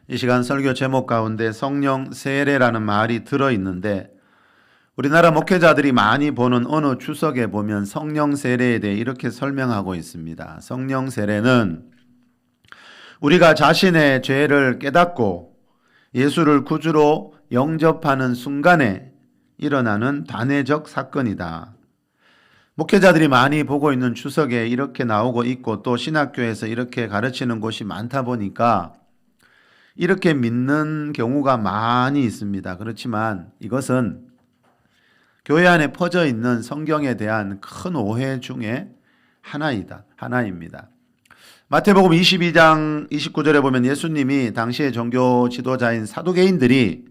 이 시간 설교 제목 가운데 성령 세례라는 말이 들어있는데 우리나라 목회자들이 많이 보는 어느 주석에 보면 성령 세례에 대해 이렇게 설명하고 있습니다. 성령 세례는 우리가 자신의 죄를 깨닫고 예수를 구주로 영접하는 순간에 일어나는 단회적 사건이다. 목회자들이 많이 보고 있는 주석에 이렇게 나오고 있고 또 신학교에서 이렇게 가르치는 곳이 많다 보니까 이렇게 믿는 경우가 많이 있습니다. 그렇지만 이것은 교회 안에 퍼져 있는 성경에 대한 큰 오해 중에 하나입니다. 마태복음 22장 29절에 보면 예수님이 당시의 종교 지도자인 사두개인들이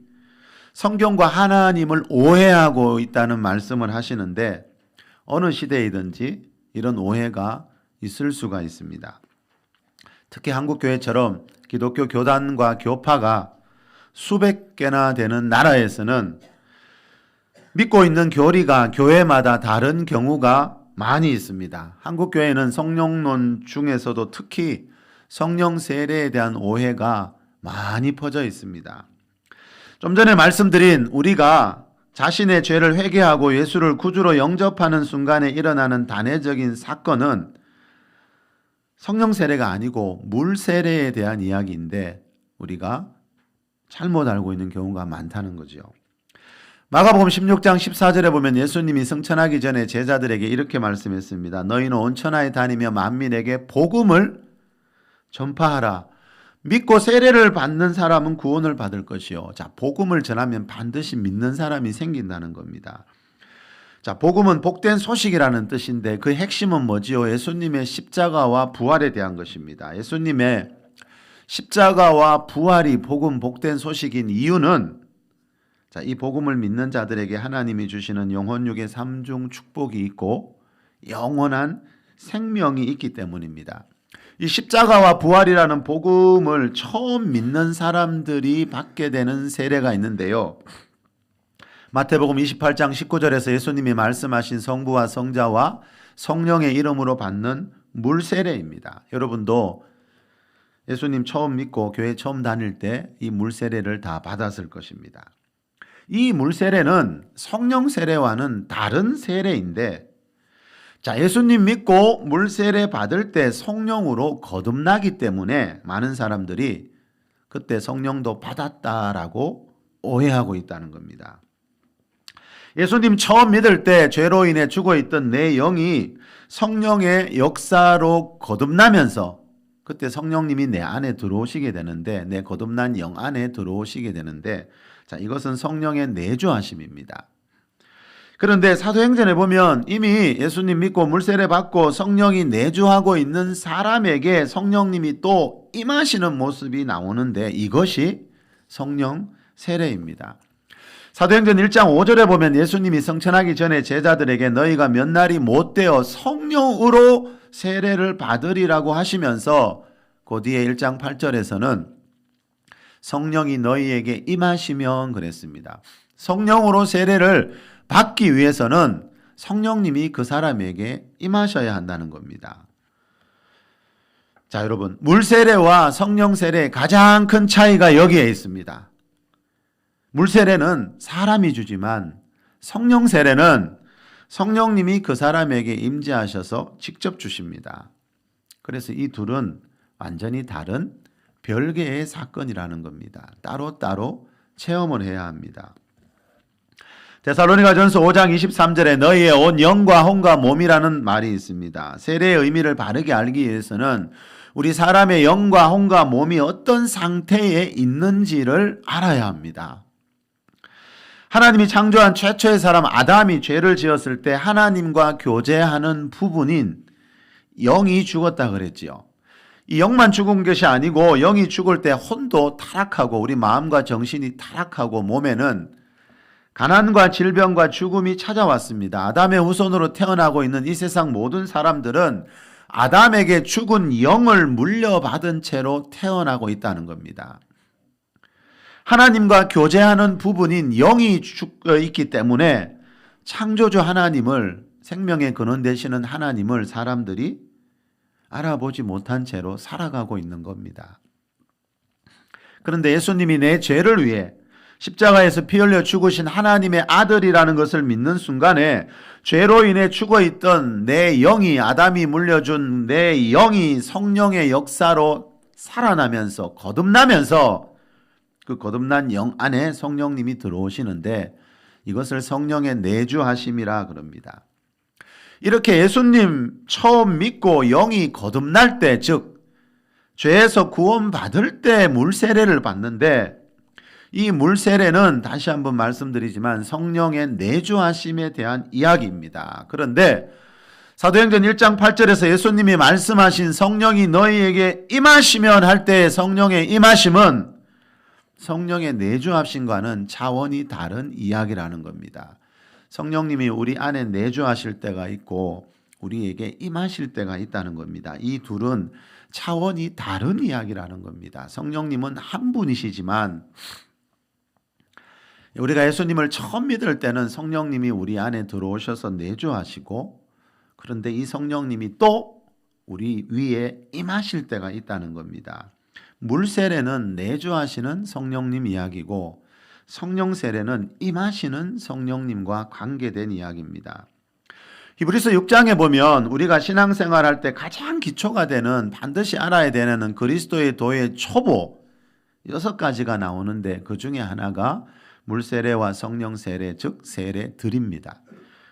성경과 하나님을 오해하고 있다는 말씀을 하시는데 어느 시대이든지 이런 오해가 있을 수가 있습니다. 특히 한국 교회처럼 기독교 교단과 교파가 수백 개나 되는 나라에서는 믿고 있는 교리가 교회마다 다른 경우가 많이 있습니다. 한국 교회는 성령론 중에서도 특히 성령 세례에 대한 오해가 많이 퍼져 있습니다. 좀 전에 말씀드린 우리가 자신의 죄를 회개하고 예수를 구주로 영접하는 순간에 일어나는 단회적인 사건은 성령 세례가 아니고 물 세례에 대한 이야기인데 우리가 잘못 알고 있는 경우가 많다는 거죠. 마가복음 16장 14절에 보면 예수님이 승천하기 전에 제자들에게 이렇게 말씀했습니다. 너희는 온 천하에 다니며 만민에게 복음을 전파하라. 믿고 세례를 받는 사람은 구원을 받을 것이요. 자, 복음을 전하면 반드시 믿는 사람이 생긴다는 겁니다. 자, 복음은 복된 소식이라는 뜻인데 그 핵심은 뭐지요? 예수님의 십자가와 부활에 대한 것입니다. 예수님의 십자가와 부활이 복음, 복된 소식인 이유는 자, 이 복음을 믿는 자들에게 하나님이 주시는 영혼육의 삼중 축복이 있고 영원한 생명이 있기 때문입니다. 이 십자가와 부활이라는 복음을 처음 믿는 사람들이 받게 되는 세례가 있는데요. 마태복음 28장 19절에서 예수님이 말씀하신 성부와 성자와 성령의 이름으로 받는 물 세례입니다. 여러분도 예수님 처음 믿고 교회 처음 다닐 때 이 물 세례를 다 받았을 것입니다. 이 물 세례는 성령 세례와는 다른 세례인데 자, 예수님 믿고 물 세례 받을 때 성령으로 거듭나기 때문에 많은 사람들이 그때 성령도 받았다라고 오해하고 있다는 겁니다. 예수님 처음 믿을 때 죄로 인해 죽어있던 내 영이 성령의 역사로 거듭나면서 그때 성령님이 내 안에 들어오시게 되는데 내 거듭난 영 안에 들어오시게 되는데 자, 이것은 성령의 내주하심입니다. 그런데 사도행전에 보면 이미 예수님 믿고 물세례 받고 성령이 내주하고 있는 사람에게 성령님이 또 임하시는 모습이 나오는데 이것이 성령 세례입니다. 사도행전 1장 5절에 보면 예수님이 승천하기 전에 제자들에게 너희가 몇 날이 못 되어 성령으로 세례를 받으리라고 하시면서 그 뒤에 1장 8절에서는 성령이 너희에게 임하시면 그랬습니다. 성령으로 세례를 받기 위해서는 성령님이 그 사람에게 임하셔야 한다는 겁니다. 자, 여러분, 물 세례와 성령 세례의 가장 큰 차이가 여기에 있습니다. 물 세례는 사람이 주지만 성령 세례는 성령님이 그 사람에게 임재하셔서 직접 주십니다. 그래서 이 둘은 완전히 다른 별개의 사건이라는 겁니다. 따로따로 체험을 해야 합니다. 데살로니가전서 5장 23절에 너희의 온 영과 혼과 몸이라는 말이 있습니다. 세례의 의미를 바르게 알기 위해서는 우리 사람의 영과 혼과 몸이 어떤 상태에 있는지를 알아야 합니다. 하나님이 창조한 최초의 사람 아담이 죄를 지었을 때 하나님과 교제하는 부분인 영이 죽었다 그랬지요. 이 영만 죽은 것이 아니고 영이 죽을 때 혼도 타락하고 우리 마음과 정신이 타락하고 몸에는 가난과 질병과 죽음이 찾아왔습니다. 아담의 후손으로 태어나고 있는 이 세상 모든 사람들은 아담에게 죽은 영을 물려받은 채로 태어나고 있다는 겁니다. 하나님과 교제하는 부분인 영이 있기 때문에 창조주 하나님을 생명의 근원 되시는 하나님을 사람들이 알아보지 못한 채로 살아가고 있는 겁니다. 그런데 예수님이 내 죄를 위해 십자가에서 피 흘려 죽으신 하나님의 아들이라는 것을 믿는 순간에 죄로 인해 죽어있던 내 영이, 아담이 물려준 내 영이 성령의 역사로 살아나면서 거듭나면서 그 거듭난 영 안에 성령님이 들어오시는데 이것을 성령의 내주하심이라 그럽니다. 이렇게 예수님 처음 믿고 영이 거듭날 때, 즉 죄에서 구원받을 때 물세례를 받는데 이 물세례는 다시 한번 말씀드리지만 성령의 내주하심에 대한 이야기입니다. 그런데 사도행전 1장 8절에서 예수님이 말씀하신 성령이 너희에게 임하시면 할 때의 성령의 임하심은 성령의 내주하심과는 차원이 다른 이야기라는 겁니다. 성령님이 우리 안에 내주하실 때가 있고 우리에게 임하실 때가 있다는 겁니다. 이 둘은 차원이 다른 이야기라는 겁니다. 성령님은 한 분이시지만 우리가 예수님을 처음 믿을 때는 성령님이 우리 안에 들어오셔서 내주하시고 그런데 이 성령님이 또 우리 위에 임하실 때가 있다는 겁니다. 물세례는 내주하시는 성령님 이야기고 성령세례는 임하시는 성령님과 관계된 이야기입니다. 히브리서 6장에 보면 우리가 신앙생활할 때 가장 기초가 되는 반드시 알아야 되는 그리스도의 도의 초보 6가지가 나오는데 그 중에 하나가 물세례와 성령세례 즉 세례들입니다.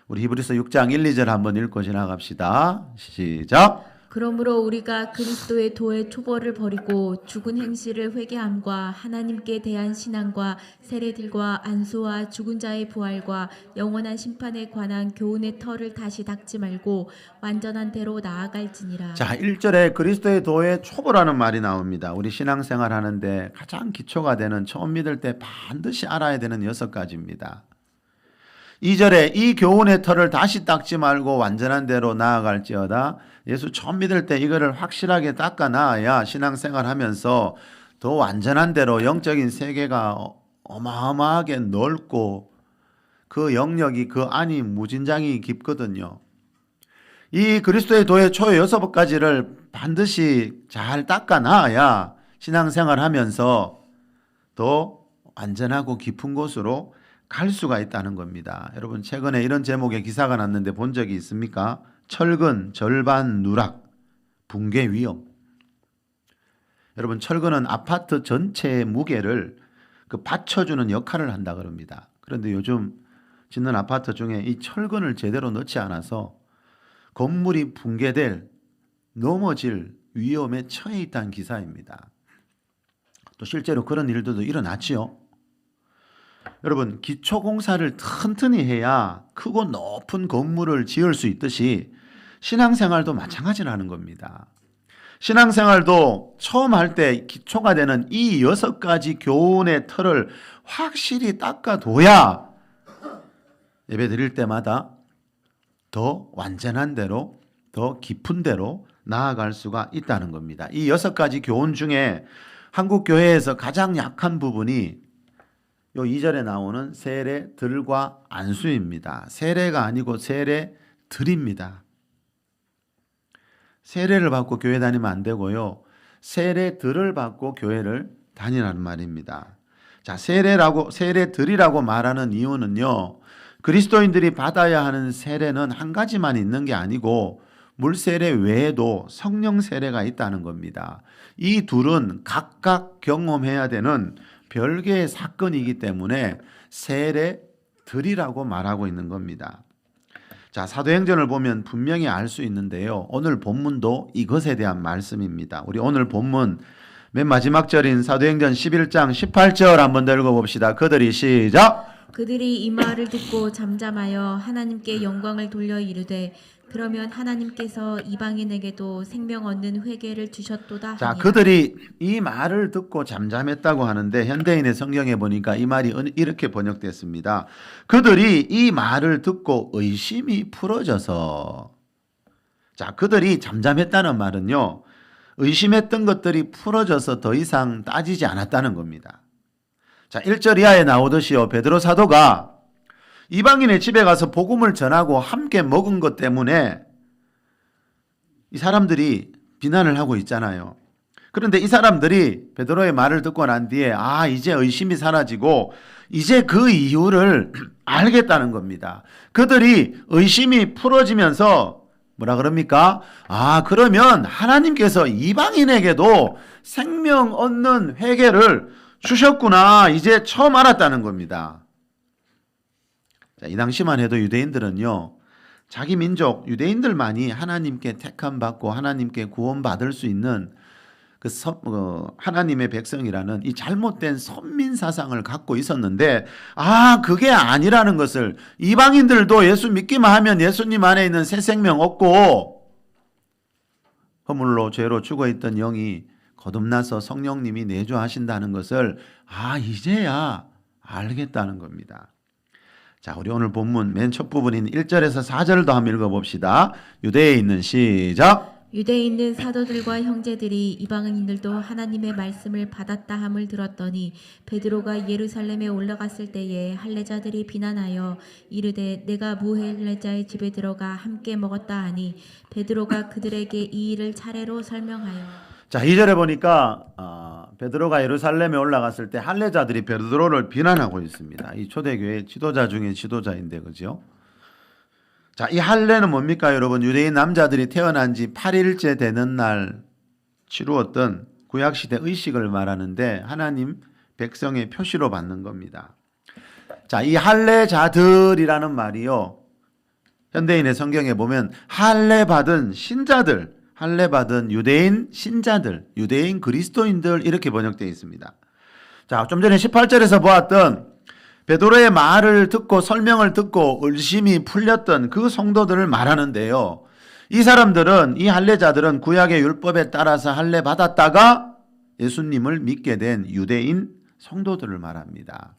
우리 히브리서 6장 1, 2절 한번 읽고 지나갑시다. 시작. 그러므로 우리가 그리스도의 도의 초보를 버리고 죽은 행실을 회개함과 하나님께 대한 신앙과 세례들과 안수와 죽은 자의 부활과 영원한 심판에 관한 교훈의 터를 다시 닦지 말고 완전한 대로 나아갈지니라. 자, 1절에 그리스도의 도의 초보라는 말이 나옵니다. 우리 신앙생활 하는데 가장 기초가 되는 처음 믿을 때 반드시 알아야 되는 6가지입니다. 2절에 이 교훈의 터를 다시 닦지 말고 완전한 대로 나아갈지어다. 예수 처음 믿을 때 이거를 확실하게 닦아 놔야 신앙생활 하면서 더 완전한 대로 영적인 세계가 어마어마하게 넓고 그 영역이 그 안이 무진장이 깊거든요. 이 그리스도의 도의 초의 6가지를 반드시 잘 닦아 놔야 신앙생활 하면서 더 완전하고 깊은 곳으로 갈 수가 있다는 겁니다. 여러분 최근에 이런 제목의 기사가 났는데 본 적이 있습니까? 철근, 절반 누락, 붕괴 위험. 여러분 철근은 아파트 전체의 무게를 받쳐주는 역할을 한다 그럽니다. 그런데 요즘 짓는 아파트 중에 이 철근을 제대로 넣지 않아서 건물이 붕괴될, 넘어질 위험에 처해 있다는 기사입니다. 또 실제로 그런 일들도 일어났지요. 여러분 기초공사를 튼튼히 해야 크고 높은 건물을 지을 수 있듯이 신앙생활도 마찬가지라는 겁니다. 신앙생활도 처음 할 때 기초가 되는 이 6가지 교훈의 틀을 확실히 닦아둬야 예배 드릴 때마다 더 완전한 대로 더 깊은 대로 나아갈 수가 있다는 겁니다. 이 6가지 교훈 중에 한국 교회에서 가장 약한 부분이 요 2절에 나오는 세례들과 안수입니다. 세례가 아니고 세례들입니다. 세례를 받고 교회 다니면 안 되고요. 세례들을 받고 교회를 다니라는 말입니다. 자, 세례들이라고 말하는 이유는요. 그리스도인들이 받아야 하는 세례는 한 가지만 있는 게 아니고 물세례 외에도 성령 세례가 있다는 겁니다. 이 둘은 각각 경험해야 되는 별개의 사건이기 때문에 세례들이라고 말하고 있는 겁니다. 자, 사도행전을 보면 분명히 알 수 있는데요. 오늘 본문도 이것에 대한 말씀입니다. 우리 오늘 본문 맨 마지막 절인 사도행전 11장 18절 한번 더 읽어봅시다. 그들이 시작. 그들이 이 말을 듣고 잠잠하여 하나님께 영광을 돌려 이르되 그러면 하나님께서 이방인에게도 생명 얻는 회개를 주셨도다. 자, 하니라. 그들이 이 말을 듣고 잠잠했다고 하는데 현대인의 성경에 보니까 이 말이 이렇게 번역됐습니다. 그들이 이 말을 듣고 의심이 풀어져서. 자, 그들이 잠잠했다는 말은요. 의심했던 것들이 풀어져서 더 이상 따지지 않았다는 겁니다. 자, 1절 이하에 나오듯이요. 베드로 사도가 이방인의 집에 가서 복음을 전하고 함께 먹은 것 때문에 이 사람들이 비난을 하고 있잖아요. 그런데 이 사람들이 베드로의 말을 듣고 난 뒤에 이제 의심이 사라지고 이제 그 이유를 알겠다는 겁니다. 그들이 의심이 풀어지면서 뭐라 그럽니까? 그러면 하나님께서 이방인에게도 생명 얻는 회개를 주셨구나. 이제 처음 알았다는 겁니다. 자, 이 당시만 해도 유대인들은요, 자기 민족 유대인들만이 하나님께 택함 받고 하나님께 구원받을 수 있는 하나님의 백성이라는 이 잘못된 선민 사상을 갖고 있었는데 그게 아니라는 것을, 이방인들도 예수 믿기만 하면 예수님 안에 있는 새 생명 얻고 허물로 죄로 죽어있던 영이 거듭나서 성령님이 내주하신다는 것을 이제야 알겠다는 겁니다. 자, 우리 오늘 본문 맨 첫 부분인 1절에서 4절도 한번 읽어봅시다. 유대에 있는 시작. 유대에 있는 사도들과 형제들이 이방인들도 하나님의 말씀을 받았다 함을 들었더니 베드로가 예루살렘에 올라갔을 때에 할례자들이 비난하여 이르되 내가 무할례자의 집에 들어가 함께 먹었다 하니 베드로가 그들에게 이 일을 차례로 설명하여. 자, 2절에 보니까 베드로가 예루살렘에 올라갔을 때 할례자들이 베드로를 비난하고 있습니다. 이 초대교회 지도자 중에 지도자인데, 그죠? 자, 이 할례는 뭡니까, 여러분? 유대인 남자들이 태어난 지 8일째 되는 날 치루었던 구약시대 의식을 말하는데 하나님 백성의 표시로 받는 겁니다. 자, 이 할례자들이라는 말이요, 현대인의 성경에 보면 할례받은 신자들, 할례받은 유대인 신자들, 유대인 그리스도인들 이렇게 번역되어 있습니다. 자, 좀 전에 18절에서 보았던 베드로의 말을 듣고 설명을 듣고 의심이 풀렸던 그 성도들을 말하는데요. 이 사람들은, 이 할례자들은 구약의 율법에 따라서 할례 받았다가 예수님을 믿게 된 유대인 성도들을 말합니다.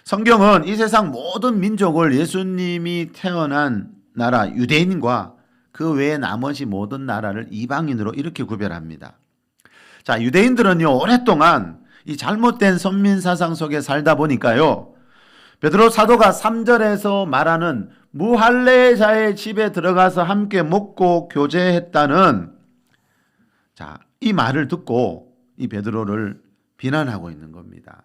성경은 이 세상 모든 민족을 예수님이 태어난 나라 유대인과 그 외에 나머지 모든 나라를 이방인으로 이렇게 구별합니다. 자, 유대인들은요, 오랫동안 이 잘못된 선민 사상 속에 살다 보니까요, 베드로 사도가 3절에서 말하는 무할례자의 집에 들어가서 함께 먹고 교제했다는, 자, 이 말을 듣고 이 베드로를 비난하고 있는 겁니다.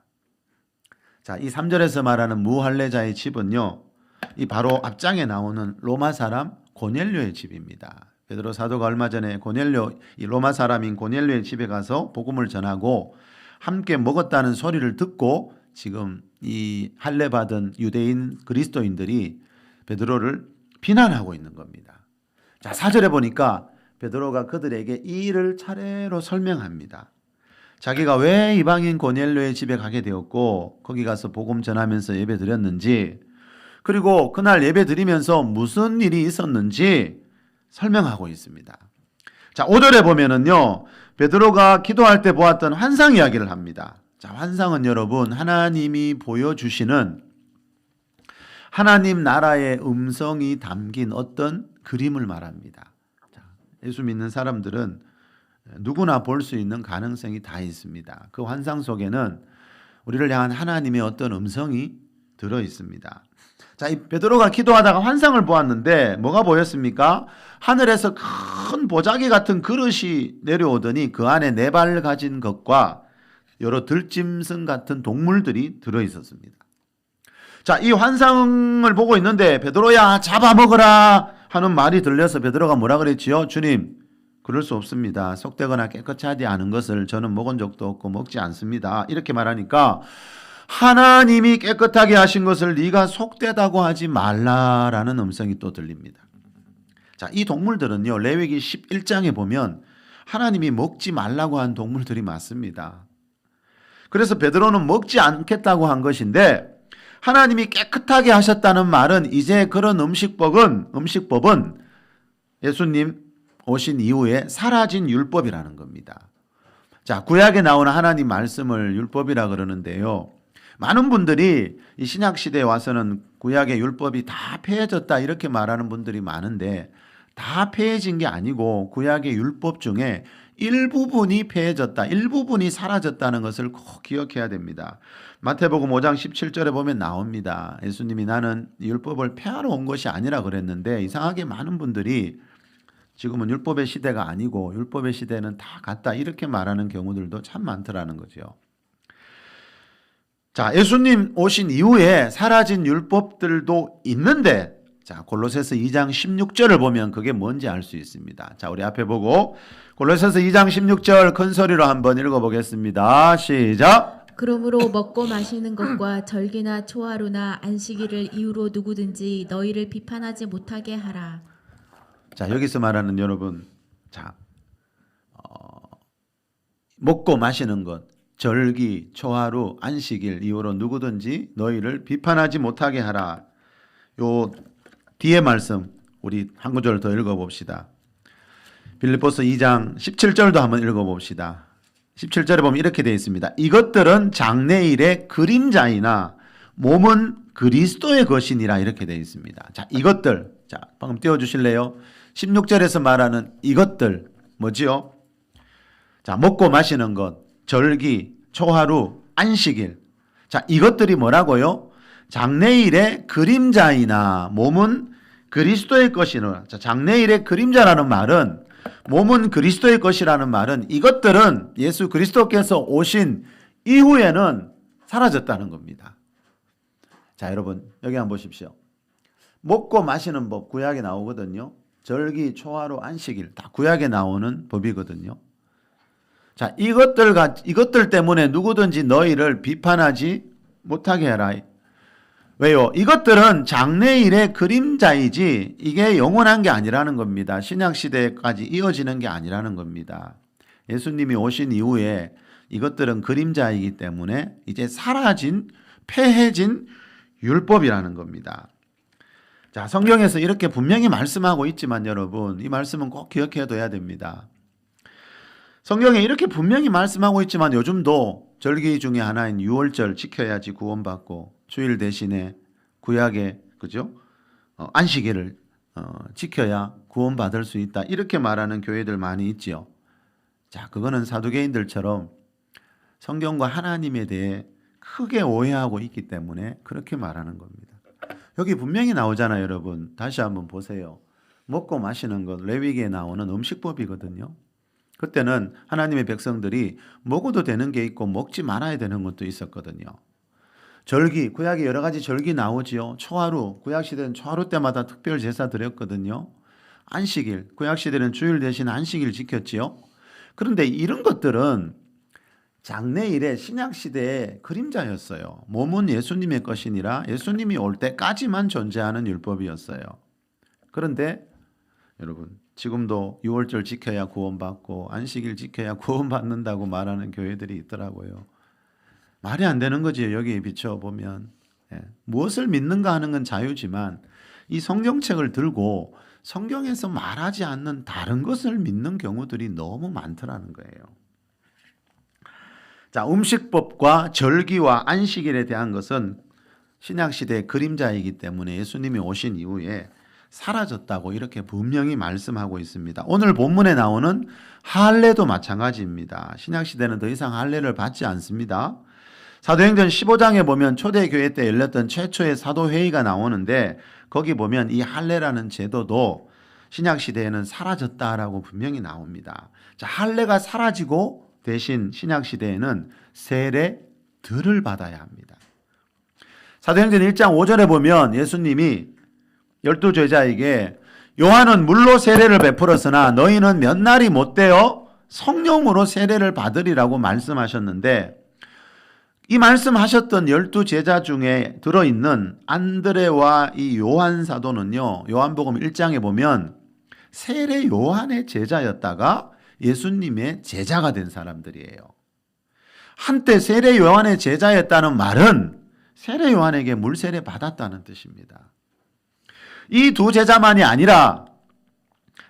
자, 이 3절에서 말하는 무할례자의 집은요, 이 바로 앞장에 나오는 로마 사람 고넬료의 집입니다. 베드로 사도가 얼마 전에 이 로마 사람인 고넬료의 집에 가서 복음을 전하고 함께 먹었다는 소리를 듣고 지금 이 할례 받은 유대인 그리스도인들이 베드로를 비난하고 있는 겁니다. 자, 4절에 보니까 베드로가 그들에게 이 일을 차례로 설명합니다. 자기가 왜 이방인 고넬료의 집에 가게 되었고 거기 가서 복음 전하면서 예배 드렸는지, 그리고 그날 예배 드리면서 무슨 일이 있었는지 설명하고 있습니다. 자, 5절에 보면은요, 베드로가 기도할 때 보았던 환상 이야기를 합니다. 자, 환상은 여러분, 하나님이 보여주시는 하나님 나라의 음성이 담긴 어떤 그림을 말합니다. 자, 예수 믿는 사람들은 누구나 볼 수 있는 가능성이 다 있습니다. 그 환상 속에는 우리를 향한 하나님의 어떤 음성이 들어 있습니다. 자, 이 베드로가 기도하다가 환상을 보았는데 뭐가 보였습니까? 하늘에서 큰 보자기 같은 그릇이 내려오더니 그 안에 4발 가진 것과 여러 들짐승 같은 동물들이 들어 있었습니다. 자, 이 환상을 보고 있는데 베드로야 잡아먹어라 하는 말이 들려서 베드로가 뭐라 그랬지요? 주님, 그럴 수 없습니다. 속되거나 깨끗이 하지 않은 것을 저는 먹은 적도 없고 먹지 않습니다. 이렇게 말하니까 하나님이 깨끗하게 하신 것을 네가 속되다고 하지 말라라는 음성이 또 들립니다. 자, 이 동물들은요, 레위기 11장에 보면 하나님이 먹지 말라고 한 동물들이 많습니다. 그래서 베드로는 먹지 않겠다고 한 것인데 하나님이 깨끗하게 하셨다는 말은 이제 그런 음식법은 예수님 오신 이후에 사라진 율법이라는 겁니다. 자, 구약에 나오는 하나님 말씀을 율법이라 그러는데요. 많은 분들이 이 신약 시대에 와서는 구약의 율법이 다 폐해졌다 이렇게 말하는 분들이 많은데 다 폐해진 게 아니고 구약의 율법 중에 일부분이 폐해졌다, 일부분이 사라졌다는 것을 꼭 기억해야 됩니다. 마태복음 5장 17절에 보면 나옵니다. 예수님이 나는 율법을 폐하러 온 것이 아니라 그랬는데 이상하게 많은 분들이 지금은 율법의 시대가 아니고 율법의 시대는 다 갔다 이렇게 말하는 경우들도 참 많더라는 거죠. 자, 예수님 오신 이후에 사라진 율법들도 있는데 자, 골로새서 2장 16절을 보면 그게 뭔지 알 수 있습니다. 자, 우리 앞에 보고 골로새서 2장 16절 큰 소리로 한번 읽어보겠습니다. 시작. 그러므로 먹고 마시는 것과 절기나 초하루나 안식일을 이유로 누구든지 너희를 비판하지 못하게 하라. 자, 여기서 말하는 여러분, 자, 먹고 마시는 것, 절기, 초하루, 안식일 이후로 누구든지 너희를 비판하지 못하게 하라. 요 뒤에 말씀 우리 한 구절 더 읽어봅시다. 빌립보서 2장 17절도 한번 읽어봅시다. 17절에 보면 이렇게 되어 있습니다. 이것들은 장래일의 그림자이나 몸은 그리스도의 것이니라 이렇게 되어 있습니다. 자, 이것들, 자, 방금 띄워주실래요? 16절에서 말하는 이것들 뭐지요? 자, 먹고 마시는 것, 절기, 초하루, 안식일. 자, 이것들이 뭐라고요? 장래일의 그림자이나 몸은 그리스도의 것이라. 자, 장래일의 그림자라는 말은 몸은 그리스도의 것이라는 말은 이것들은 예수 그리스도께서 오신 이후에는 사라졌다는 겁니다. 자, 여러분 여기 한번 보십시오. 먹고 마시는 법 구약에 나오거든요. 절기, 초하루, 안식일 다 구약에 나오는 법이거든요. 자, 이것들 때문에 누구든지 너희를 비판하지 못하게 해라. 왜요? 이것들은 장래일의 그림자이지 이게 영원한 게 아니라는 겁니다. 신약시대까지 이어지는 게 아니라는 겁니다. 예수님이 오신 이후에 이것들은 그림자이기 때문에 이제 사라진 폐해진 율법이라는 겁니다. 자, 성경에서 이렇게 분명히 말씀하고 있지만 여러분 이 말씀은 꼭 기억해 둬야 됩니다. 성경에 이렇게 분명히 말씀하고 있지만 요즘도 절기 중에 하나인 유월절 지켜야지 구원받고 주일 대신에 구약의 그죠? 안식일을 지켜야 구원받을 수 있다. 이렇게 말하는 교회들 많이 있지요. 자, 그거는 사두개인들처럼 성경과 하나님에 대해 크게 오해하고 있기 때문에 그렇게 말하는 겁니다. 여기 분명히 나오잖아요, 여러분. 다시 한번 보세요. 먹고 마시는 것 레위기에 나오는 음식법이거든요. 그때는 하나님의 백성들이 먹어도 되는 게 있고 먹지 말아야 되는 것도 있었거든요. 절기, 구약에 여러 가지 절기 나오지요. 초하루, 구약시대는 초하루 때마다 특별 제사 드렸거든요. 안식일, 구약시대는 주일 대신 안식일 지켰지요. 그런데 이런 것들은 장래일의 신약시대의 그림자였어요. 몸은 예수님의 것이니라 예수님이 올 때까지만 존재하는 율법이었어요. 그런데 여러분 지금도 유월절 지켜야 구원받고 안식일 지켜야 구원받는다고 말하는 교회들이 있더라고요. 말이 안 되는 거지. 여기에 비춰보면 무엇을 믿는가 하는 건 자유지만 이 성경책을 들고 성경에서 말하지 않는 다른 것을 믿는 경우들이 너무 많더라는 거예요. 자, 음식법과 절기와 안식일에 대한 것은 신약시대의 그림자이기 때문에 예수님이 오신 이후에 사라졌다고 이렇게 분명히 말씀하고 있습니다. 오늘 본문에 나오는 할례도 마찬가지입니다. 신약시대는 더 이상 할례를 받지 않습니다. 사도행전 15장에 보면 초대교회 때 열렸던 최초의 사도회의가 나오는데 거기 보면 이 할례라는 제도도 신약시대에는 사라졌다라고 분명히 나옵니다. 자, 할례가 사라지고 대신 신약시대에는 세례들을 받아야 합니다. 사도행전 1장 5절에 보면 예수님이 12제자에게 요한은 물로 세례를 베풀었으나 너희는 몇 날이 못되어 성령으로 세례를 받으리라고 말씀하셨는데 이 말씀하셨던 12제자 중에 들어있는 안드레와 이 요한 사도는요, 요한복음 1장에 보면 세례 요한의 제자였다가 예수님의 제자가 된 사람들이에요. 한때 세례 요한의 제자였다는 말은 세례 요한에게 물세례 받았다는 뜻입니다. 이 두 제자만이 아니라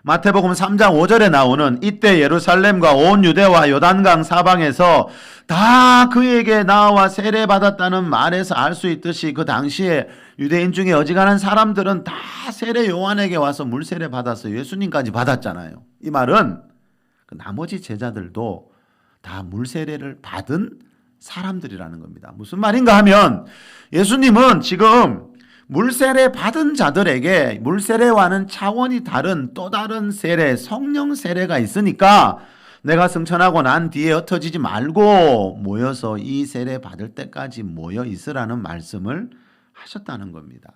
마태복음 3장 5절에 나오는 이때 예루살렘과 온 유대와 요단강 사방에서 다 그에게 나와 세례받았다는 말에서 알 수 있듯이 그 당시에 유대인 중에 어지간한 사람들은 다 세례 요한에게 와서 물세례 받아서 예수님까지 받았잖아요. 이 말은 그 나머지 제자들도 다 물세례를 받은 사람들이라는 겁니다. 무슨 말인가 하면 예수님은 지금 물세례 받은 자들에게 물세례와는 차원이 다른 또 다른 세례, 성령 세례가 있으니까 내가 승천하고 난 뒤에 흩어지지 말고 모여서 이 세례 받을 때까지 모여 있으라는 말씀을 하셨다는 겁니다.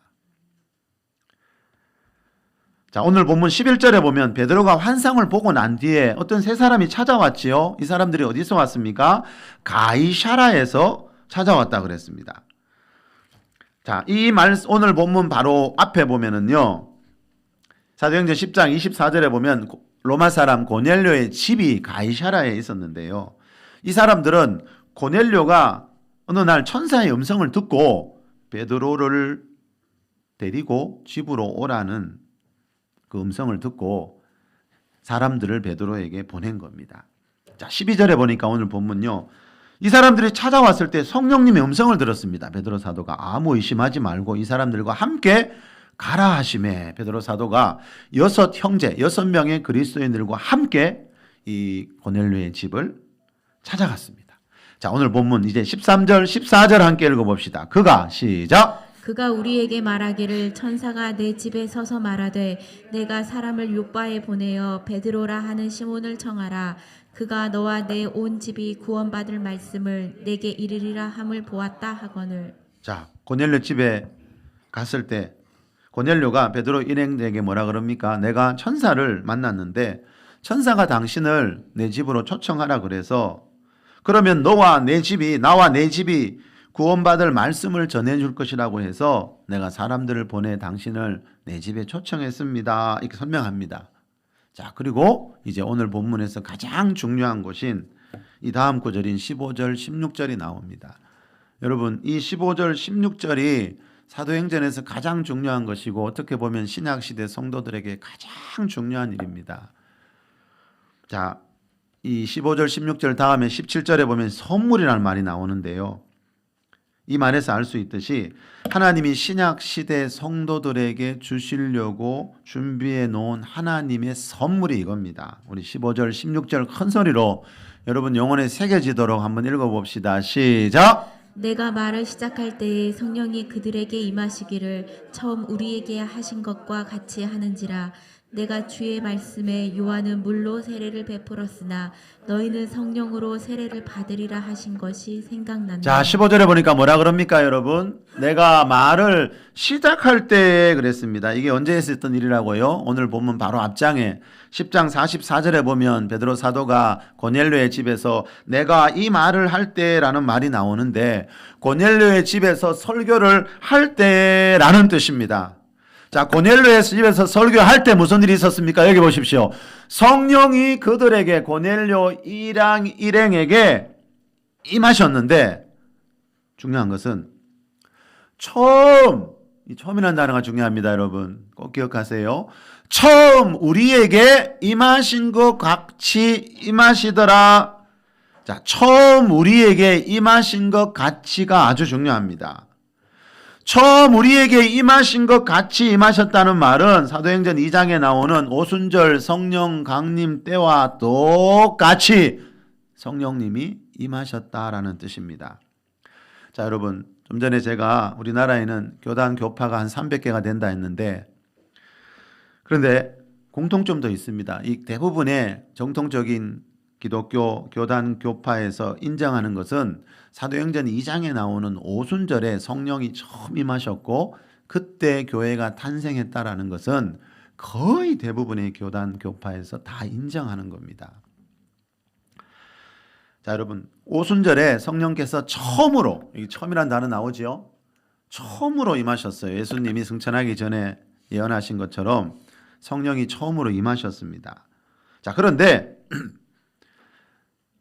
자, 오늘 본문 11절에 보면 베드로가 환상을 보고 난 뒤에 어떤 세 사람이 찾아왔지요. 이 사람들이 어디서 왔습니까? 가이사라에서 찾아왔다 그랬습니다. 자, 오늘 본문 바로 앞에 보면은요. 사도행전 10장 24절에 보면 로마 사람 고넬료의 집이 가이사라에 있었는데요. 이 사람들은 고넬료가 어느 날 천사의 음성을 듣고 베드로를 데리고 집으로 오라는 그 음성을 듣고 사람들을 베드로에게 보낸 겁니다. 자, 12절에 보니까 오늘 본문요. 이 사람들이 찾아왔을 때 성령님의 음성을 들었습니다. 베드로 사도가 아무 의심하지 말고 이 사람들과 함께 가라 하심에 베드로 사도가 6명의 그리스도인들과 함께 이 고넬료의 집을 찾아갔습니다. 자, 오늘 본문 이제 13절, 14절 함께 읽어봅시다. 그가 시작. 그가 우리에게 말하기를 천사가 내 집에 서서 말하되 내가 사람을 요바에 보내어 베드로라 하는 시몬을 청하라. 그가 너와 내 온 집이 구원받을 말씀을 내게 이르리라 함을 보았다 하거늘. 자, 고넬료 집에 갔을 때 고넬료가 베드로 일행에게 뭐라 그럽니까? 내가 천사를 만났는데 천사가 당신을 내 집으로 초청하라 그래서 그러면 나와 내 집이 구원받을 말씀을 전해줄 것이라고 해서 내가 사람들을 보내 당신을 내 집에 초청했습니다. 이렇게 설명합니다. 자, 그리고 이제 오늘 본문에서 가장 중요한 것인 이 다음 구절인 15절, 16절이 나옵니다. 여러분, 이 15절, 16절이 사도행전에서 가장 중요한 것이고 어떻게 보면 신약시대 성도들에게 가장 중요한 일입니다. 자, 이 15절, 16절 다음에 17절에 보면 선물이라는 말이 나오는데요. 이 말에서 알 수 있듯이 하나님이 신약시대 성도들에게 주시려고 준비해 놓은 하나님의 선물이 이겁니다. 우리 15절, 16절 큰 소리로 여러분 영혼에 새겨지도록 한번 읽어봅시다. 시작! 내가 말을 시작할 때에 성령이 그들에게 임하시기를 처음 우리에게 하신 것과 같이 하는지라. 내가 주의 말씀에 요한은 물로 세례를 베풀었으나 너희는 성령으로 세례를 받으리라 하신 것이 생각난다. 자, 15절에 보니까 뭐라 그럽니까, 여러분? 내가 말을 시작할 때 그랬습니다. 이게 언제 있었던 일이라고요? 오늘 보면 바로 앞장에 10장 44절에 보면 베드로 사도가 고넬료의 집에서 내가 이 말을 할 때라는 말이 나오는데 고넬료의 집에서 설교를 할 때라는 뜻입니다. 자, 고넬료의 집에서 설교할 때 무슨 일이 있었습니까? 여기 보십시오. 성령이 그들에게 고넬료 일행에게 임하셨는데 중요한 것은 처음이라는 단어가 중요합니다, 여러분. 꼭 기억하세요. 처음 우리에게 임하신 것 같이 임하시더라. 자, 처음 우리에게 임하신 것 같이가 아주 중요합니다. 처음 우리에게 임하신 것 같이 임하셨다는 말은 사도행전 2장에 나오는 오순절 성령 강림 때와 똑같이 성령님이 임하셨다라는 뜻입니다. 자, 여러분, 좀 전에 제가 우리나라에는 교단 교파가 한 300개가 된다 했는데 그런데 공통점도 있습니다. 이 대부분의 정통적인 기독교 교단 교파에서 인정하는 것은 사도행전 2장에 나오는 오순절에 성령이 처음 임하셨고 그때 교회가 탄생했다라는 것은 거의 대부분의 교단 교파에서 다 인정하는 겁니다. 자, 여러분, 오순절에 성령께서 처음으로, 여기 처음이라는 단어 나오죠? 처음으로 임하셨어요. 예수님이 승천하기 전에 예언하신 것처럼 성령이 처음으로 임하셨습니다. 자, 그런데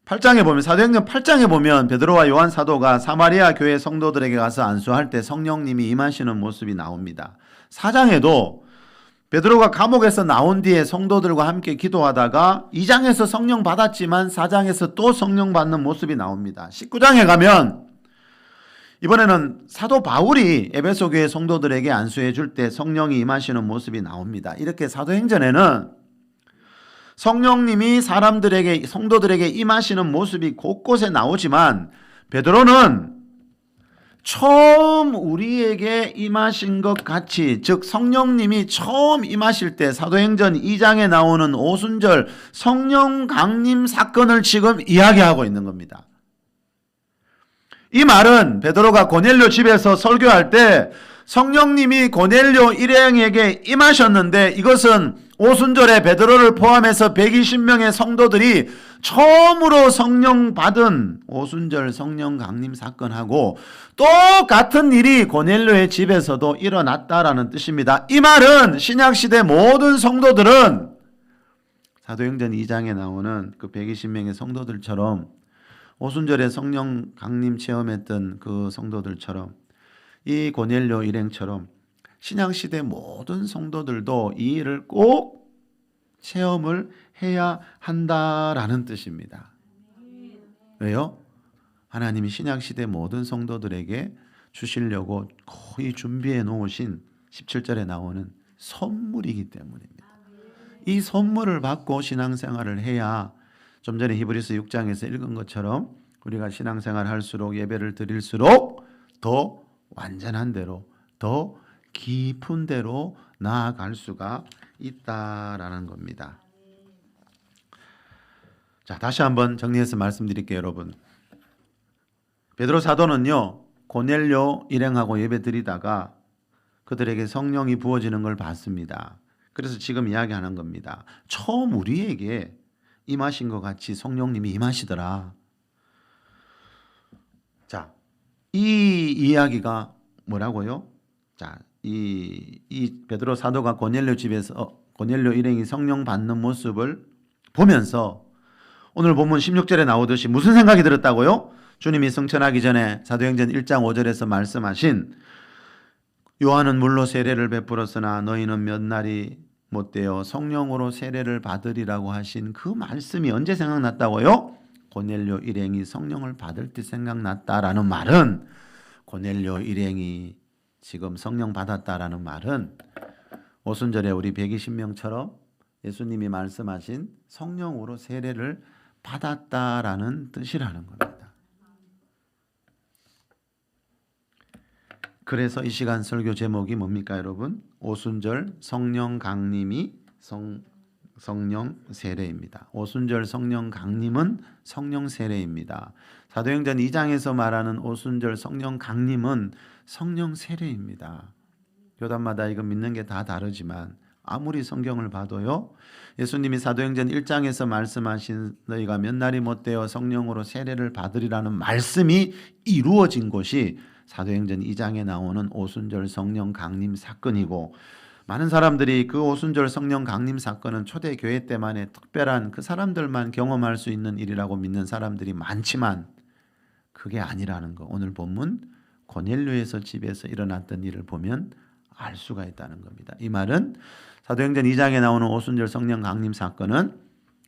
8장에 보면 사도행전 8장에 보면 베드로와 요한 사도가 사마리아 교회 성도들에게 가서 안수할 때 성령님이 임하시는 모습이 나옵니다. 4장에도 베드로가 감옥에서 나온 뒤에 성도들과 함께 기도하다가 2장에서 성령 받았지만 4장에서 또 성령 받는 모습이 나옵니다. 19장에 가면 이번에는 사도 바울이 에베소 교회 성도들에게 안수해 줄 때 성령이 임하시는 모습이 나옵니다. 이렇게 사도행전에는 성령님이 성도들에게 임하시는 모습이 곳곳에 나오지만 베드로는 처음 우리에게 임하신 것 같이, 즉 성령님이 처음 임하실 때 사도행전 2장에 나오는 오순절 성령 강림 사건을 지금 이야기하고 있는 겁니다. 이 말은 베드로가 고넬료 집에서 설교할 때 성령님이 고넬료 일행에게 임하셨는데, 이것은 오순절에 베드로를 포함해서 120명의 성도들이 처음으로 성령 받은 오순절 성령 강림 사건하고 똑같은 일이 고넬료의 집에서도 일어났다라는 뜻입니다. 이 말은 신약시대 모든 성도들은 사도행전 2장에 나오는 그 120명의 성도들처럼, 오순절에 성령 강림 체험했던 그 성도들처럼, 이 고넬료 일행처럼 신약시대 모든 성도들도 이 일을 꼭 체험을 해야 한다라는 뜻입니다. 왜요? 하나님이 신약시대 모든 성도들에게 주시려고 거의 준비해 놓으신 17절에 나오는 선물이기 때문입니다. 이 선물을 받고 신앙생활을 해야, 좀 전에 히브리서 6장에서 읽은 것처럼 우리가 신앙생활 할수록, 예배를 드릴수록 더 완전한 대로, 더 깊은 대로 나아갈 수가 있다라는 겁니다. 자, 다시 한번 정리해서 말씀드릴게요, 여러분. 베드로 사도는요, 고넬료 일행하고 예배 드리다가 그들에게 성령이 부어지는 걸 봤습니다. 그래서 지금 이야기하는 겁니다. 처음 우리에게 임하신 것 같이 성령님이 임하시더라. 자, 이 이야기가 뭐라고요? 자, 이 베드로 사도가 고넬료 집에서 고넬료 일행이 성령 받는 모습을 보면서 오늘 본문 16절에 나오듯이 무슨 생각이 들었다고요? 주님이 승천하기 전에 사도행전 1장 5절에서 말씀하신 요한은 물로 세례를 베풀었으나 너희는 몇 날이 못되어 성령으로 세례를 받으리라고 하신 그 말씀이 언제 생각났다고요? 고넬료 일행이 성령을 받을 때 생각났다라는 말은, 고넬료 일행이 지금 성령 받았다라는 말은 오순절에 우리 120명처럼 예수님이 말씀하신 성령으로 세례를 받았다라는 뜻이라는 겁니다. 그래서 이 시간 설교 제목이 뭡니까, 여러분? 오순절 성령 강림이 성령 세례입니다. 오순절 성령 강림은 성령 세례입니다. 사도행전 2장에서 말하는 오순절 성령 강림은 성령 세례입니다. 교단마다 이거 믿는 게 다 다르지만 아무리 성경을 봐도요, 예수님이 사도행전 1장에서 말씀하신 너희가 몇 날이 못되어 성령으로 세례를 받으리라는 말씀이 이루어진 곳이 사도행전 2장에 나오는 오순절 성령 강림 사건이고, 많은 사람들이 그 오순절 성령 강림 사건은 초대교회 때만의 특별한 그 사람들만 경험할 수 있는 일이라고 믿는 사람들이 많지만 그게 아니라는 거, 오늘 본문 고넬료에서 집에서 일어났던 일을 보면 알 수가 있다는 겁니다. 이 말은 사도행전 2장에 나오는 오순절 성령 강림 사건은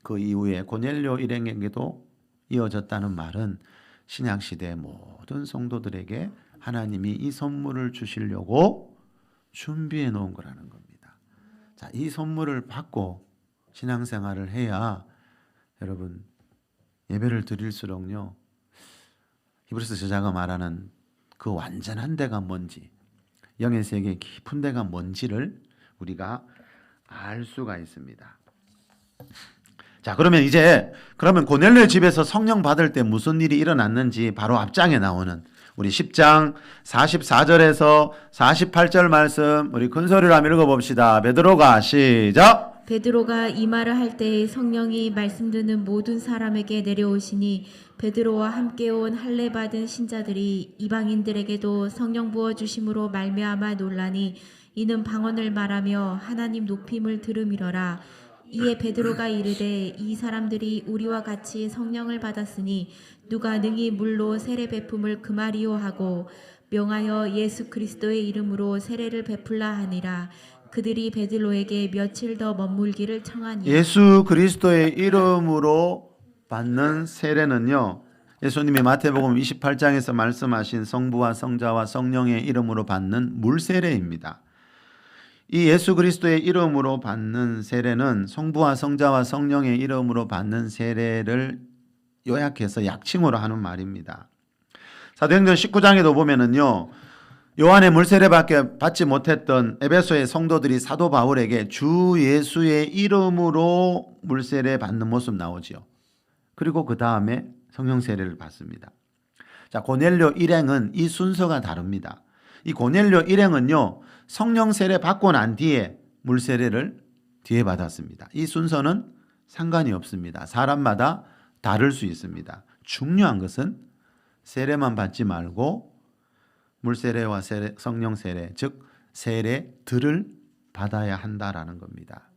그 이후에 고넬료 일행에게도 이어졌다는 말은 신약시대 모든 성도들에게 하나님이 이 선물을 주시려고 준비해 놓은 거라는 겁니다. 자, 이 선물을 받고 신앙생활을 해야 여러분 예배를 드릴수록요, 히브리서 저자가 말하는 그 완전한 데가 뭔지, 영의 세계 깊은 데가 뭔지를 우리가 알 수가 있습니다. 자, 그러면 고넬료의 집에서 성령 받을 때 무슨 일이 일어났는지 바로 앞장에 나오는 우리 10장 44절에서 48절 말씀 우리 큰 소리로 한번 읽어봅시다. 베드로가 시작. 베드로가 이 말을 할 때에 성령이 말씀 듣는 모든 사람에게 내려오시니 베드로와 함께 온 할례 받은 신자들이 이방인들에게도 성령 부어 주심으로 말미암아 놀라니 이는 방언을 말하며 하나님 높임을 들음이러라. 이에 베드로가 이르되 이 사람들이 우리와 같이 성령을 받았으니 누가 능히 물로 세례 베품을 금하리요 하고 명하여 예수 그리스도의 이름으로 세례를 베풀라 하니라. 그들이 베드로에게 며칠 더 머물기를 청하니 예수 그리스도의 이름으로 받는 세례는요, 예수님이 마태복음 28장에서 말씀하신 성부와 성자와 성령의 이름으로 받는 물세례입니다. 이 예수 그리스도의 이름으로 받는 세례는 성부와 성자와 성령의 이름으로 받는 세례를 요약해서 약칭으로 하는 말입니다. 사도행전 19장에도 보면은요, 요한의 물세례밖에 받지 못했던 에베소의 성도들이 사도 바울에게 주 예수의 이름으로 물세례 받는 모습 나오지요. 그리고 그 다음에 성령 세례를 받습니다. 자, 고넬료 일행은 이 순서가 다릅니다. 이 고넬료 일행은요, 성령 세례 받고 난 뒤에 물세례를 뒤에 받았습니다. 이 순서는 상관이 없습니다. 사람마다 다를 수 있습니다. 중요한 것은 세례만 받지 말고 물세례와 성령 세례, 즉 세례들을 받아야 한다라는 겁니다.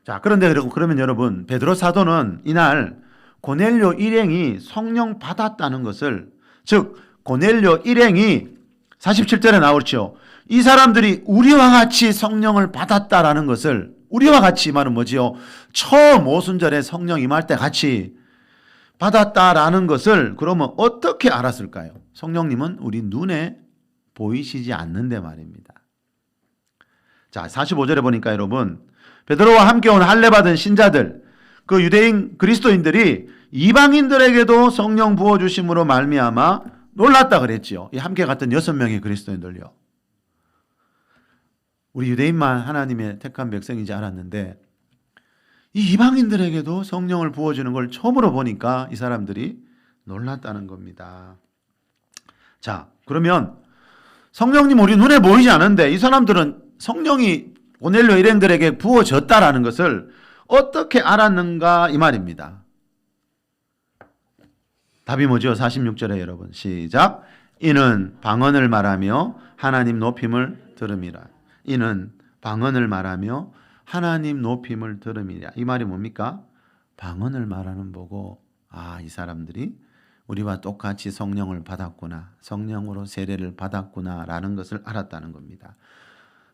자, 그런데 그러면 여러분, 베드로 사도는 이날 고넬료 일행이 성령 받았다는 것을, 즉 고넬료 일행이 47절에 나오죠. 이 사람들이 우리와 같이 성령을 받았다라는 것을, 우리와 같이 말은 뭐지요? 처음 오순절에 성령 임할 때 같이 받았다라는 것을 그러면 어떻게 알았을까요? 성령님은 우리 눈에 보이시지 않는데 말입니다. 자, 45절에 보니까 여러분, 베드로와 함께 온 할례 받은 신자들, 그 유대인 그리스도인들이 이방인들에게도 성령 부어 주심으로 말미암아 놀랐다 그랬지요. 이 함께 갔던 6명의 그리스도인들요. 우리 유대인만 하나님의 택한 백성이지 알았는데 이 이방인들에게도 성령을 부어주는 걸 처음으로 보니까 이 사람들이 놀랐다는 겁니다. 자, 그러면 성령님 우리 눈에 보이지 않는데 이 사람들은 성령이 고넬료 일행들에게 부어졌다라는 것을 어떻게 알았는가 이 말입니다. 답이 뭐죠? 46절에 여러분 시작. 이는 방언을 말하며 하나님 높임을 들음이라. 이는 방언을 말하며 하나님 높임을 들음이라. 이 말이 뭡니까? 방언을 말하는 보고 이 사람들이 우리와 똑같이 성령을 받았구나, 성령으로 세례를 받았구나 라는 것을 알았다는 겁니다.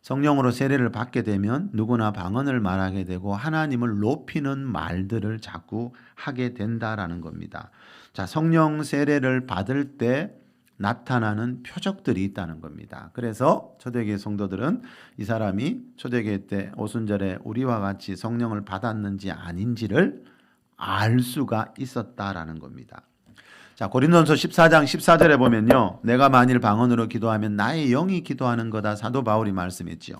성령으로 세례를 받게 되면 누구나 방언을 말하게 되고 하나님을 높이는 말들을 자꾸 하게 된다라는 겁니다. 자, 성령 세례를 받을 때 나타나는 표적들이 있다는 겁니다. 그래서 초대교회 성도들은 이 사람이 초대교회 때 오순절에 우리와 같이 성령을 받았는지 아닌지를 알 수가 있었다라는 겁니다. 자, 고린도전서 14장 14절에 보면요, 내가 만일 방언으로 기도하면 나의 영이 기도하는 거다 사도 바울이 말씀했지요.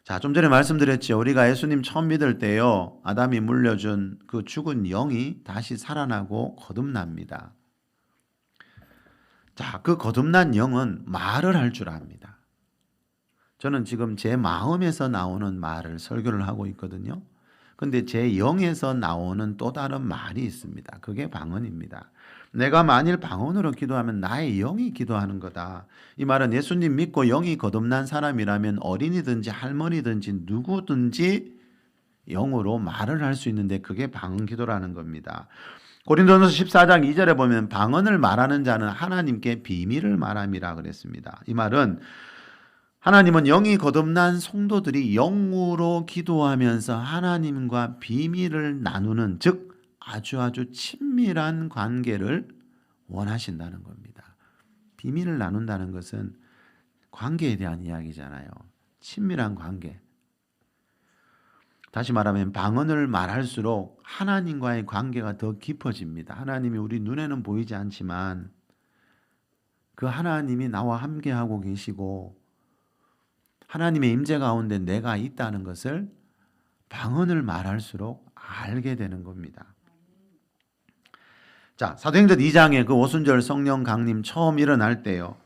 자, 좀 전에 말씀드렸죠. 우리가 예수님 처음 믿을 때요, 아담이 물려준 그 죽은 영이 다시 살아나고 거듭납니다. 자, 그 거듭난 영은 말을 할 줄 압니다. 저는 지금 제 마음에서 나오는 말을 설교를 하고 있거든요. 근데 제 영에서 나오는 또 다른 말이 있습니다. 그게 방언입니다. 내가 만일 방언으로 기도하면 나의 영이 기도하는 거다. 이 말은 예수님 믿고 영이 거듭난 사람이라면 어린이든지 할머니든지 누구든지 영으로 말을 할 수 있는데 그게 방언 기도라는 겁니다. 고린도전서 14장 2절에 보면 방언을 말하는 자는 하나님께 비밀을 말함이라 그랬습니다. 이 말은 하나님은 영이 거듭난 성도들이 영으로 기도하면서 하나님과 비밀을 나누는, 즉 아주 친밀한 관계를 원하신다는 겁니다. 비밀을 나눈다는 것은 관계에 대한 이야기잖아요. 친밀한 관계. 다시 말하면 방언을 말할수록 하나님과의 관계가 더 깊어집니다. 하나님이 우리 눈에는 보이지 않지만 그 하나님이 나와 함께하고 계시고 하나님의 임재 가운데 내가 있다는 것을 방언을 말할수록 알게 되는 겁니다. 자, 사도행전 2장에 그 오순절 성령 강림 처음 일어날 때요,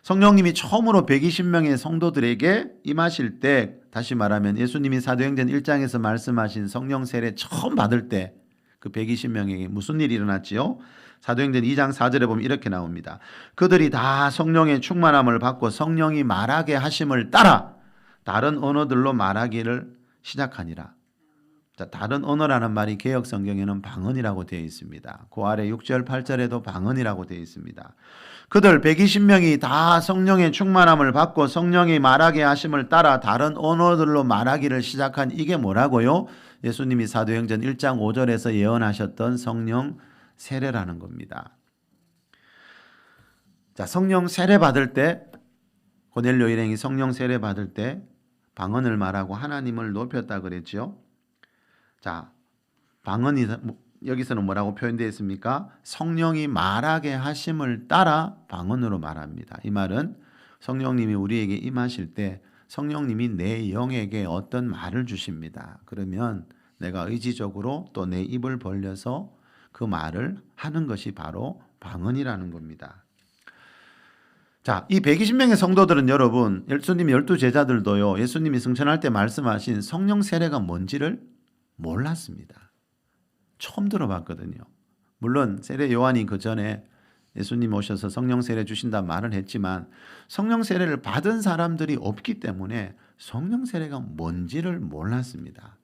성령님이 처음으로 120명의 성도들에게 임하실 때, 다시 말하면 예수님이 사도행전 1장에서 말씀하신 성령 세례 처음 받을 때 그 120명에게 무슨 일이 일어났지요? 사도행전 2장 4절에 보면 이렇게 나옵니다. 그들이 다 성령의 충만함을 받고 성령이 말하게 하심을 따라 다른 언어들로 말하기를 시작하니라. 자, 다른 언어라는 말이 개역 성경에는 방언이라고 되어 있습니다. 그 아래 6절 8절에도 방언이라고 되어 있습니다. 그들 120명이 다 성령의 충만함을 받고 성령이 말하게 하심을 따라 다른 언어들로 말하기를 시작한, 이게 뭐라고요? 예수님이 사도행전 1장 5절에서 예언하셨던 성령 세례라는 겁니다. 자, 성령 세례 받을 때, 고넬료 일행이 성령 세례 받을 때 방언을 말하고 하나님을 높였다 그랬죠. 자, 방언이 여기서는 뭐라고 표현되어 있습니까? 성령이 말하게 하심을 따라 방언으로 말합니다. 이 말은 성령님이 우리에게 임하실 때 성령님이 내 영에게 어떤 말을 주십니다. 그러면 내가 의지적으로 또 내 입을 벌려서 그 말을 하는 것이 바로 방언이라는 겁니다. 자, 이 120명의 성도들은 여러분, 예수님의 12제자들도요, 예수님이 승천할 때 말씀하신 성령 세례가 뭔지를 몰랐습니다. 처음 들어봤거든요. 물론 세례 요한이 그 전에 예수님 오셔서 성령 세례 주신다 말을 했지만 성령 세례를 받은 사람들이 없기 때문에 성령 세례가 뭔지를 몰랐습니다.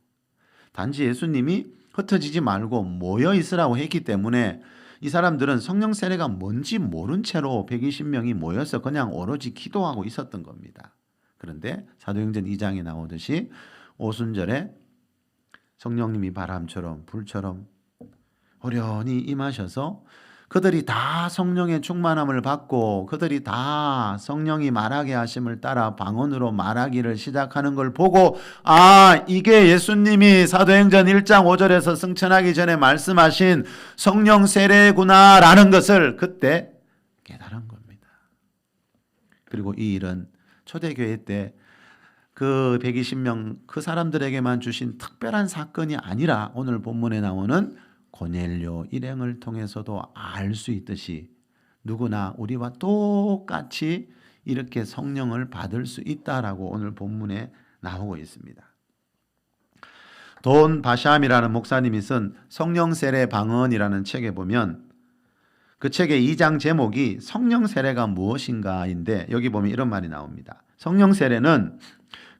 단지 예수님이 흩어지지 말고 모여 있으라고 했기 때문에 이 사람들은 성령 세례가 뭔지 모른 채로 120명이 모여서 그냥 오로지 기도하고 있었던 겁니다. 그런데 사도행전 2장에 나오듯이 오순절에 성령님이 바람처럼 불처럼 호련히 임하셔서 그들이 다 성령의 충만함을 받고 그들이 다 성령이 말하게 하심을 따라 방언으로 말하기를 시작하는 걸 보고 아, 이게 예수님이 사도행전 1장 5절에서 승천하기 전에 말씀하신 성령 세례구나라는 것을 그때 깨달은 겁니다. 그리고 이 일은 초대교회 때 그 120명 그 사람들에게만 주신 특별한 사건이 아니라 오늘 본문에 나오는 고넬료 일행을 통해서도 알 수 있듯이 누구나 우리와 똑같이 이렇게 성령을 받을 수 있다라고 오늘 본문에 나오고 있습니다. 돈 바샴이라는 목사님이 쓴 성령 세례 방언이라는 책에 보면 그 책의 2장 제목이 성령 세례가 무엇인가인데 여기 보면 이런 말이 나옵니다. 성령 세례는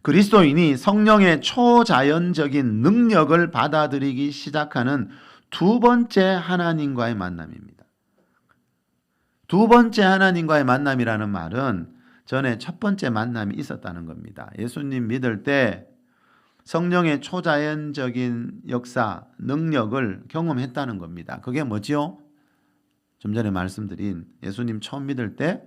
그리스도인이 성령의 초자연적인 능력을 받아들이기 시작하는 두 번째 하나님과의 만남입니다. 두 번째 하나님과의 만남이라는 말은 전에 첫 번째 만남이 있었다는 겁니다. 예수님 믿을 때 성령의 초자연적인 역사, 능력을 경험했다는 겁니다. 그게 뭐지요? 좀 전에 말씀드린 예수님 처음 믿을 때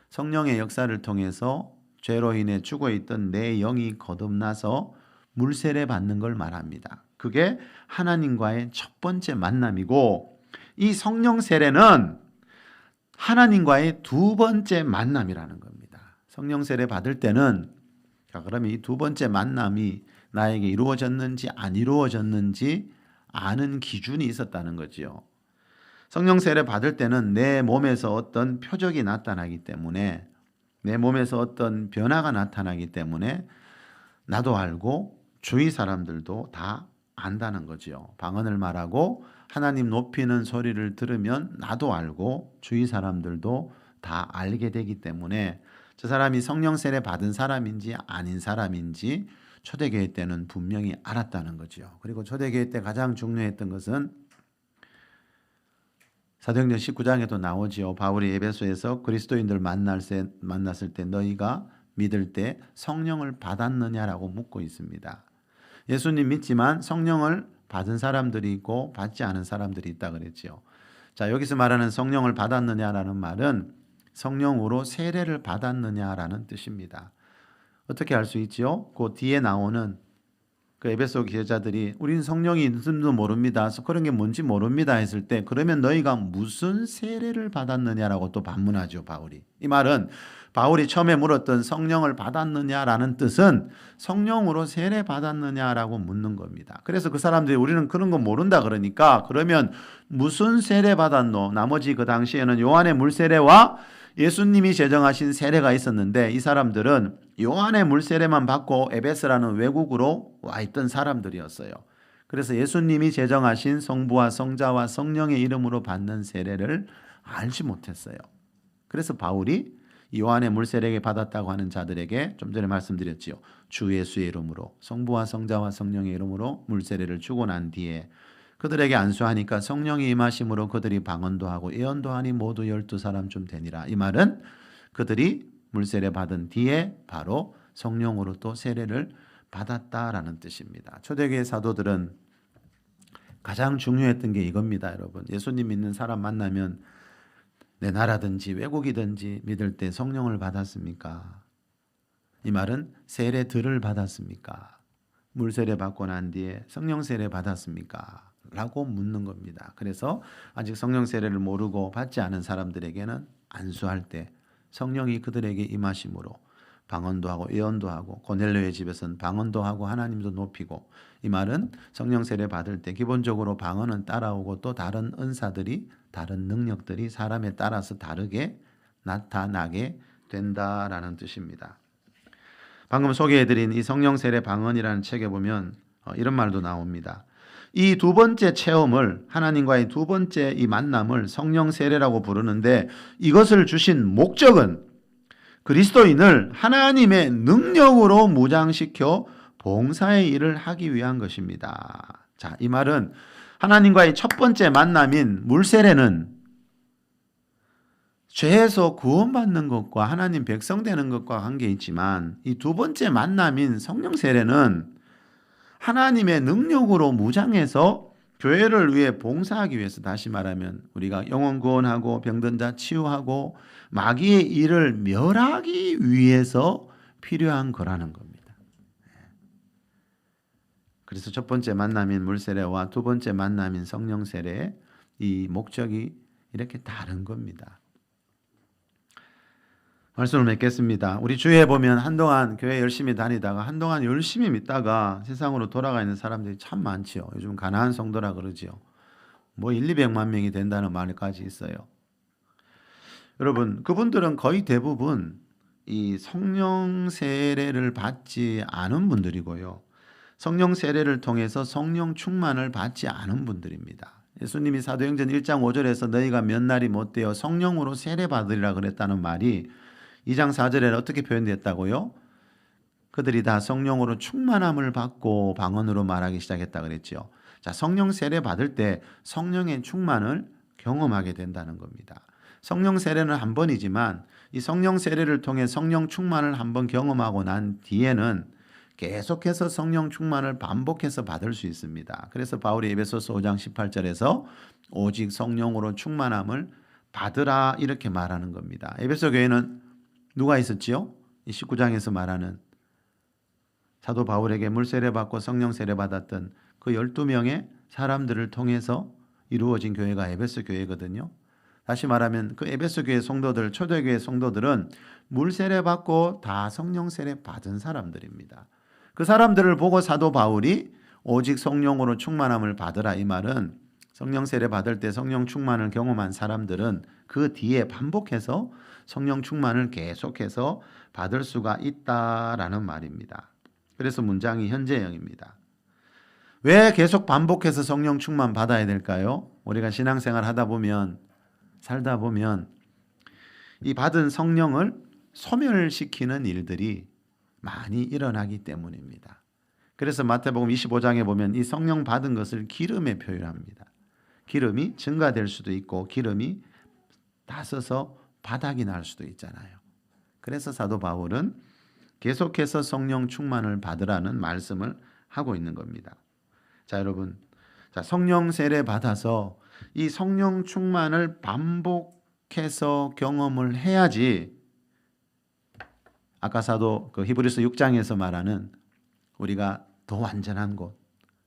성령의 역사를 통해서 죄로 인해 죽어있던 내 영이 거듭나서 물세례 받는 걸 말합니다. 그게 하나님과의 첫 번째 만남이고 이 성령 세례는 하나님과의 두 번째 만남이라는 겁니다. 성령 세례 받을 때는 자, 그러면 이 두 번째 만남이 나에게 이루어졌는지 안 이루어졌는지 아는 기준이 있었다는 거지요. 성령 세례 받을 때는 내 몸에서 어떤 표적이 나타나기 때문에 내 몸에서 어떤 변화가 나타나기 때문에 나도 알고 주위 사람들도 다 안다는 거지요. 방언을 말하고 하나님 높이는 소리를 들으면 나도 알고 주위 사람들도 다 알게 되기 때문에 저 사람이 성령 세례 받은 사람인지 아닌 사람인지 초대교회 때는 분명히 알았다는 거지요. 그리고 초대교회 때 가장 중요했던 것은 사도행전 19장에도 나오지요. 바울이 에베소에서 그리스도인들 만났을 때 너희가 믿을 때 성령을 받았느냐라고 묻고 있습니다. 예수님 믿지만 성령을 받은 사람들이 있고 받지 않은 사람들이 있다 그랬지요. 자, 여기서 말하는 성령을 받았느냐라는 말은 성령으로 세례를 받았느냐라는 뜻입니다. 어떻게 알 수 있지요? 그 뒤에 나오는 그 에베소 교회자들이 우린 성령이 있음도 모릅니다. 그런 게 뭔지 모릅니다 했을 때 그러면 너희가 무슨 세례를 받았느냐라고 또 반문하죠. 바울이. 이 말은 바울이 처음에 물었던 성령을 받았느냐라는 뜻은 성령으로 세례 받았느냐라고 묻는 겁니다. 그래서 그 사람들이 우리는 그런 거 모른다 그러니까 그러면 무슨 세례 받았노? 나머지 그 당시에는 요한의 물세례와 예수님이 제정하신 세례가 있었는데 이 사람들은 요한의 물세례만 받고 에베스라는 외국으로 와 있던 사람들이었어요. 그래서 예수님이 제정하신 성부와 성자와 성령의 이름으로 받는 세례를 알지 못했어요. 그래서 바울이 요한의 물세례를 받았다고 하는 자들에게 좀 전에 말씀드렸지요. 주 예수의 이름으로 성부와 성자와 성령의 이름으로 물세례를 주고 난 뒤에 그들에게 안수하니까 성령이 임하심으로 그들이 방언도 하고 예언도 하니 모두 12사람쯤 되니라. 이 말은 그들이 물세례 받은 뒤에 바로 성령으로 또 세례를 받았다라는 뜻입니다. 초대교회 사도들은 가장 중요했던 게 이겁니다. 여러분, 예수님 믿는 사람 만나면 내 나라든지 외국이든지 믿을 때 성령을 받았습니까? 이 말은 세례들을 받았습니까? 물세례 받고 난 뒤에 성령 세례 받았습니까? 라고 묻는 겁니다. 그래서 아직 성령 세례를 모르고 받지 않은 사람들에게는 안수할 때 성령이 그들에게 임하심으로 방언도 하고 예언도 하고, 고넬료의 집에서는 방언도 하고 하나님도 높이고, 이 말은 성령 세례 받을 때 기본적으로 방언은 따라오고 또 다른 은사들이, 다른 능력들이 사람에 따라서 다르게 나타나게 된다라는 뜻입니다. 방금 소개해드린 이 성령 세례 방언이라는 책에 보면 이런 말도 나옵니다. 이 두 번째 체험을, 하나님과의 두 번째 이 만남을 성령 세례라고 부르는데, 이것을 주신 목적은 그리스도인을 하나님의 능력으로 무장시켜 봉사의 일을 하기 위한 것입니다. 자, 이 말은 하나님과의 첫 번째 만남인 물세례는 죄에서 구원받는 것과 하나님 백성 되는 것과 관계 있지만, 이 두 번째 만남인 성령 세례는 하나님의 능력으로 무장해서 교회를 위해 봉사하기 위해서, 다시 말하면 우리가 영혼 구원하고 병든 자 치유하고 마귀의 일을 멸하기 위해서 필요한 거라는 겁니다. 그래서 첫 번째 만남인 물세례와 두 번째 만남인 성령 세례의 이 목적이 이렇게 다른 겁니다. 말씀을 맺겠습니다. 우리 주위에 보면 한동안 교회 열심히 다니다가 한동안 열심히 믿다가 세상으로 돌아가 있는 사람들이 참 많지요. 요즘 가나안 성도라 그러지요. 뭐 200만 명이 된다는 말까지 있어요. 여러분, 그분들은 거의 대부분 이 성령 세례를 받지 않은 분들이고요. 성령 세례를 통해서 성령 충만을 받지 않은 분들입니다. 예수님이 사도행전 1장 5절에서 너희가 몇 날이 못되어 성령으로 세례 받으리라 그랬다는 말이 2장 4절에는 어떻게 표현됐다고요? 그들이 다 성령으로 충만함을 받고 방언으로 말하기 시작했다 그랬죠. 자, 성령 세례 받을 때 성령의 충만을 경험하게 된다는 겁니다. 성령 세례는 한 번이지만 이 성령 세례를 통해 성령 충만을 한번 경험하고 난 뒤에는 계속해서 성령 충만을 반복해서 받을 수 있습니다. 그래서 바울이 에베소서 5장 18절에서 오직 성령으로 충만함을 받으라 이렇게 말하는 겁니다. 에베소 교회는 누가 있었지요? 이 19장에서 말하는 사도 바울에게 물세례 받고 성령 세례 받았던 그 12명의 사람들을 통해서 이루어진 교회가 에베소 교회거든요. 다시 말하면 그 에베소 교회 성도들, 초대교회 성도들은 물세례 받고 다 성령 세례 받은 사람들입니다. 그 사람들을 보고 사도 바울이 오직 성령으로 충만함을 받으라, 이 말은 성령 세례 받을 때 성령 충만을 경험한 사람들은 그 뒤에 반복해서 성령 충만을 계속해서 받을 수가 있다라는 말입니다. 그래서 문장이 현재형입니다. 왜 계속 반복해서 성령 충만 받아야 될까요? 우리가 신앙생활 하다 보면, 살다 보면 이 받은 성령을 소멸시키는 일들이 많이 일어나기 때문입니다. 그래서 마태복음 25장에 보면 이 성령 받은 것을 기름에 표현합니다. 기름이 증가될 수도 있고 기름이 다 써서 바닥이 날 수도 있잖아요. 그래서 사도 바울은 계속해서 성령 충만을 받으라는 말씀을 하고 있는 겁니다. 자, 여러분, 자, 성령 세례 받아서 이 성령 충만을 반복해서 경험을 해야지 아까 사도 그 히브리서 6장에서 말하는 우리가 더 완전한 곳,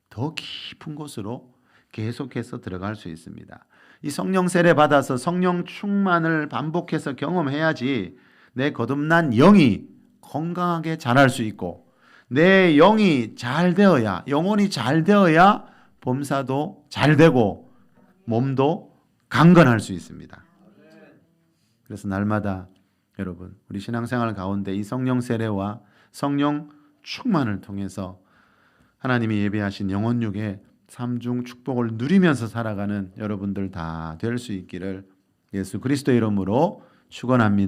더 깊은 곳으로 계속해서 들어갈 수 있습니다. 이 성령 세례 받아서 성령 충만을 반복해서 경험해야지 내 거듭난 영이 건강하게 자랄 수 있고, 내 영이 잘 되어야, 영혼이 잘 되어야 범사도 잘 되고 몸도 강건할 수 있습니다. 그래서 날마다 여러분, 우리 신앙생활 가운데 이 성령 세례와 성령 충만을 통해서 하나님이 예배하신 영혼육의 삼중 축복을 누리면서 살아가는 여러분들 다 될 수 있기를 예수 그리스도의 이름으로 축원합니다.